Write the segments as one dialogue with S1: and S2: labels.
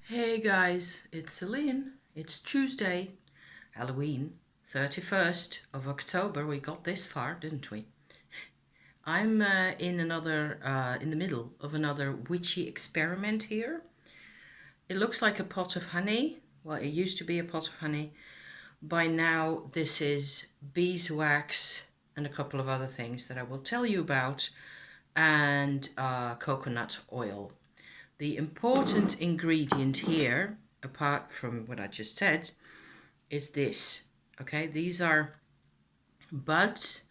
S1: Hey guys, it's Celine. It's Tuesday, Halloween, 31st of October. We got this far, didn't we? I'm in the middle of another witchy experiment here. It looks like a pot of honey. Well, it used to be a pot of honey. By now, this is beeswax and a couple of other things that I will tell you about, and coconut oil. The important ingredient here, apart from what I just said, is this. Okay, these are buds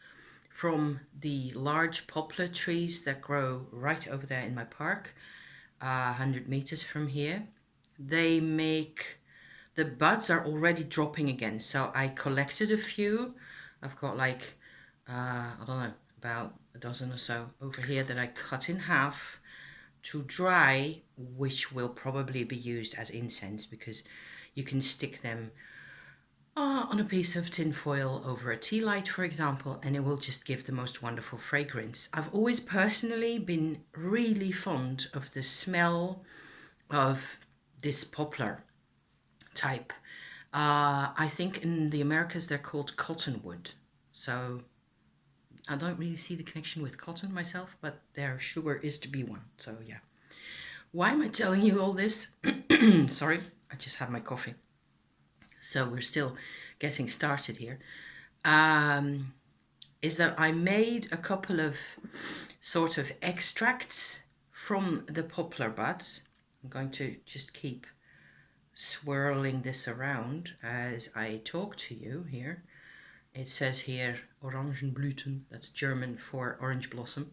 S1: from the large poplar trees that grow right over there in my park, 100 meters from here. They make, the buds are already dropping again. So I collected a few. I've got like, I don't know, about a dozen or so over here that I cut in half to dry, which will probably be used as incense because you can stick them on a piece of tin foil over a tea light, for example, and it will just give the most wonderful fragrance. I've always personally been really fond of the smell of this poplar type. I think in the Americas they're called cottonwood. So I don't really see the connection with cotton myself, but there sure is to be one. So yeah. Why am I telling you all this? Sorry, I just had my coffee. So we're still getting started here. Is that I made a couple of sort of extracts from the poplar buds. I'm going to just keep swirling this around as I talk to you here. It says here Orangenblüten, that's German for orange blossom,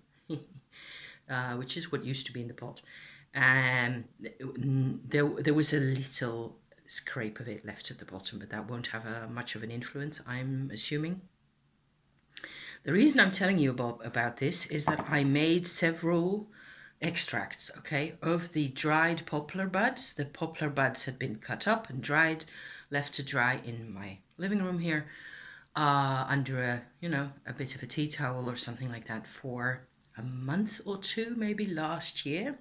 S1: which is what used to be in the pot. And there was a little scrape of it left at the bottom, but that won't have much of an influence, I'm assuming. The reason I'm telling you about this is that I made several extracts, okay, of the dried poplar buds. The poplar buds had been cut up and dried, left to dry in my living room here, under a bit of a tea towel or something like that for a month or two, maybe last year.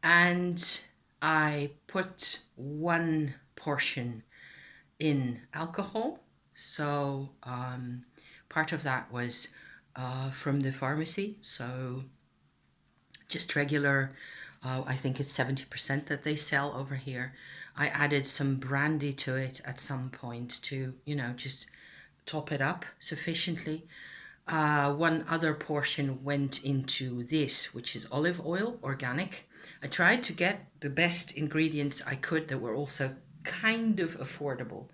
S1: And I put one portion in alcohol. So part of that was from the pharmacy. So just regular, I think it's 70% that they sell over here. I added some brandy to it at some point to, just top it up sufficiently. One other portion went into this, which is olive oil, organic. I tried to get the best ingredients I could that were also kind of affordable.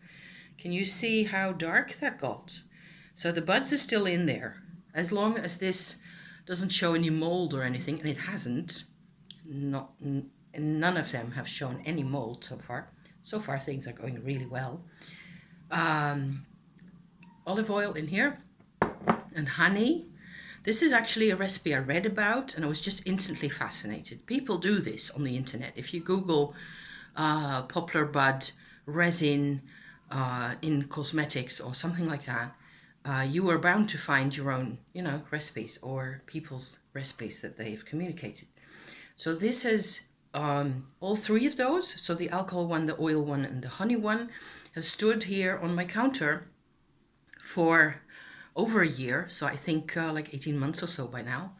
S1: Can you see how dark that got? So the buds are still in there. As long as this doesn't show any mold or anything, and it hasn't, none of them have shown any mold so far. So far things are going really well. Olive oil in here and honey. This is actually a recipe I read about and I was just instantly fascinated. People do this on the internet. If you Google poplar bud resin in cosmetics or something like that, you are bound to find your own, recipes or people's recipes that they've communicated. So this is all three of those. So the alcohol one, the oil one, and the honey one have stood here on my counter for over a year. So I think like 18 months or so by now.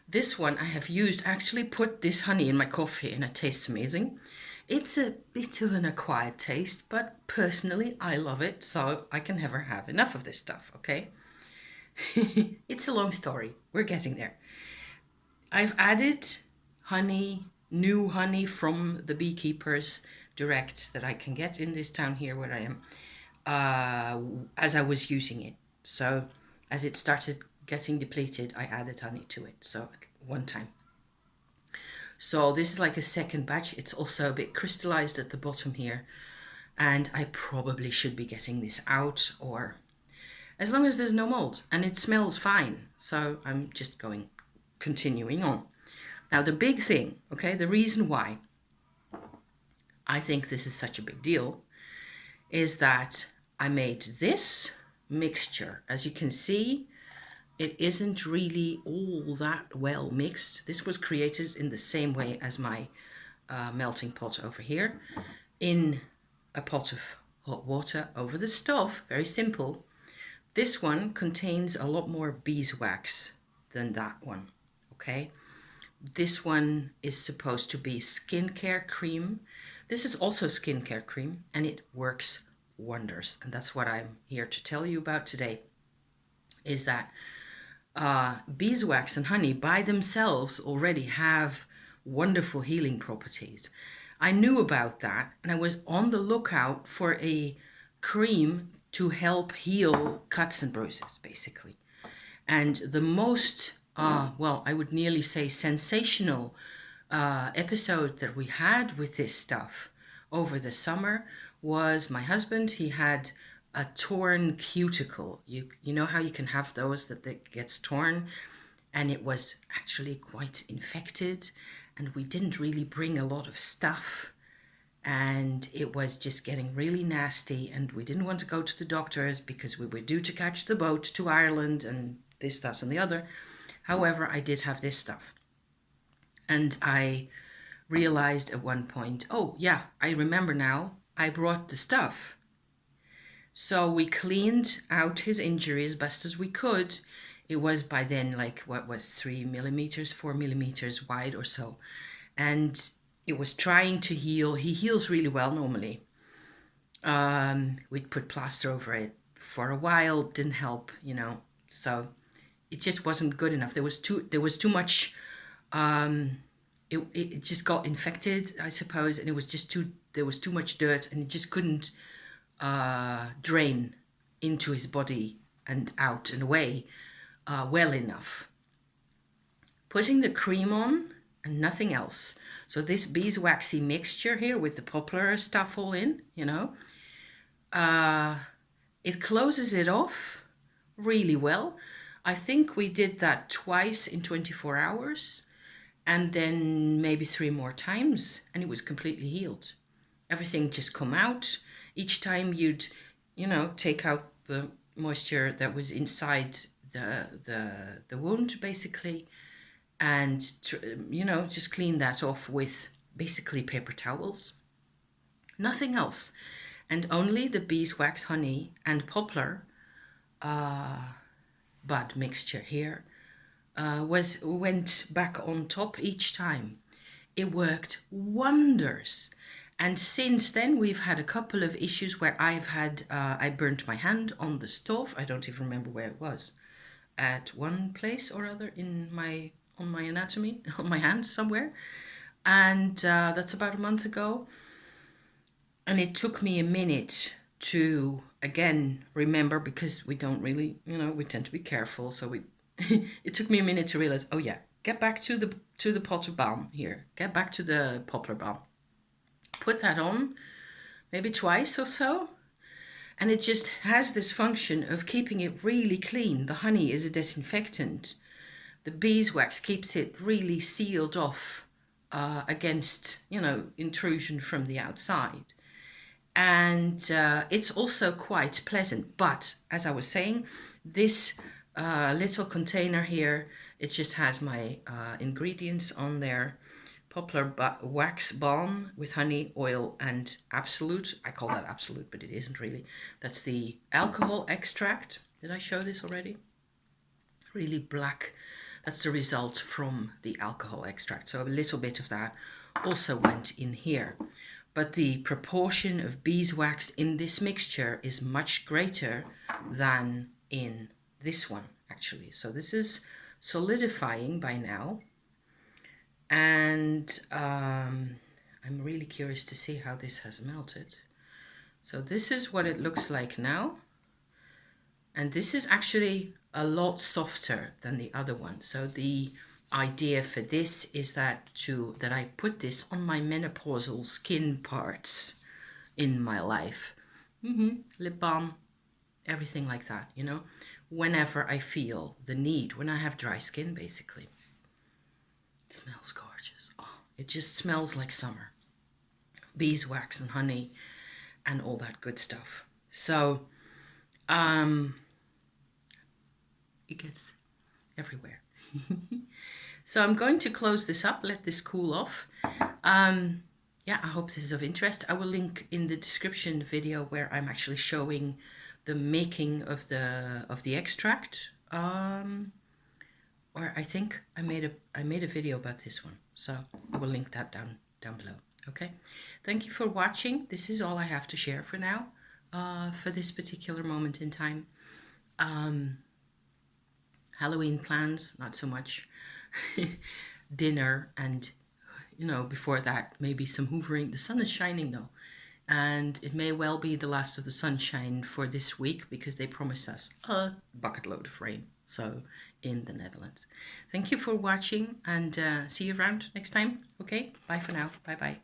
S1: This one I have used, actually put this honey in my coffee and it tastes amazing. It's a bit of an acquired taste, but personally I love it, so I can never have enough of this stuff, okay? It's a long story. We're getting there. I've added honey, new honey from the beekeepers direct that I can get in this town here where I am, as I was using it. So as it started getting depleted, I added honey to it. So one time. So this is like a second batch. It's also a bit crystallized at the bottom here. And I probably should be getting this out, or as long as there's no mold and it smells fine. So I'm just continuing on. Now the big thing, okay, the reason why I think this is such a big deal is that I made this mixture. As you can see, it isn't really all that well mixed. This was created in the same way as my melting pot over here in a pot of hot water over the stove. Very simple. This one contains a lot more beeswax than that one, okay? This one is supposed to be skincare cream. This is also skincare cream, and it works wonders. And that's what I'm here to tell you about today, is that beeswax and honey by themselves already have wonderful healing properties. I knew about that, and I was on the lookout for a cream to help heal cuts and bruises, basically. And the most, well, I would nearly say sensational episode that we had with this stuff over the summer was my husband. He had a torn cuticle. You know how you can have those that gets torn, and it was actually quite infected, and we didn't really bring a lot of stuff, and it was just getting really nasty, and we didn't want to go to the doctors because we were due to catch the boat to Ireland and this, that, and the other. However, I did have this stuff, and I realized at one point, oh yeah, I remember now, I brought the stuff. So we cleaned out his injury as best as we could. It was by then like, what was 3 millimeters, 4 millimeters wide or so. And it was trying to heal. He heals really well normally. We'd put plaster over it for a while, didn't help, you know. So it just wasn't good enough. There was too much, it just got infected, I suppose, and there was too much dirt, and it just couldn't drain into his body and out and away well enough. Putting the cream on and nothing else. So this beeswaxy mixture here with the poplar stuff all in, you know, it closes it off really well. I think we did that twice in 24 hours, and then maybe 3 more times, and it was completely healed. Everything just come out. Each time you'd, you know, take out the moisture that was inside the wound, basically, and, you know, just clean that off with basically paper towels. Nothing else. And only the beeswax, honey, and poplar bud mixture here went back on top each time. It worked wonders. And since then, we've had a couple of issues where I burnt my hand on the stove. I don't even remember where it was. At one place or other on my anatomy, on my hand somewhere. And that's about a month ago. And it took me a minute to, again, remember, because we don't really, you know, we tend to be careful. So it took me a minute to realize, oh yeah, get back to the pot of balm here. Get back to the poplar balm. Put that on maybe twice or so, and it just has this function of keeping it really clean. The honey is a disinfectant. The beeswax keeps it really sealed off against, you know, intrusion from the outside. And it's also quite pleasant. But as I was saying, this little container here, it just has my ingredients on there. Poplar wax balm with honey, oil, and absolute. I call that absolute, but it isn't really. That's the alcohol extract. Did I show this already? Really black. That's the result from the alcohol extract. So a little bit of that also went in here. But the proportion of beeswax in this mixture is much greater than in this one, actually. So this is solidifying by now. And I'm really curious to see how this has melted. So this is what it looks like now. And this is actually a lot softer than the other one. So the idea for this is that I put this on my menopausal skin parts in my life. Lip balm, everything like that, you know, whenever I feel the need, when I have dry skin, basically. It smells gorgeous. Oh, it just smells like summer. Beeswax and honey and all that good stuff. So, it gets everywhere. So I'm going to close this up, let this cool off. Yeah, I hope this is of interest. I will link in the description the video where I'm actually showing the making of the extract. Or I think I made a video about this one, so I will link that down below. Okay, thank you for watching. This is all I have to share for now, for this particular moment in time. Halloween plans, not so much. Dinner, and before that maybe some hoovering. The sun is shining though, and it may well be the last of the sunshine for this week, because they promised us a bucket load of rain, so in the Netherlands. Thank you for watching, and see you around next time. Okay, bye for now. Bye bye.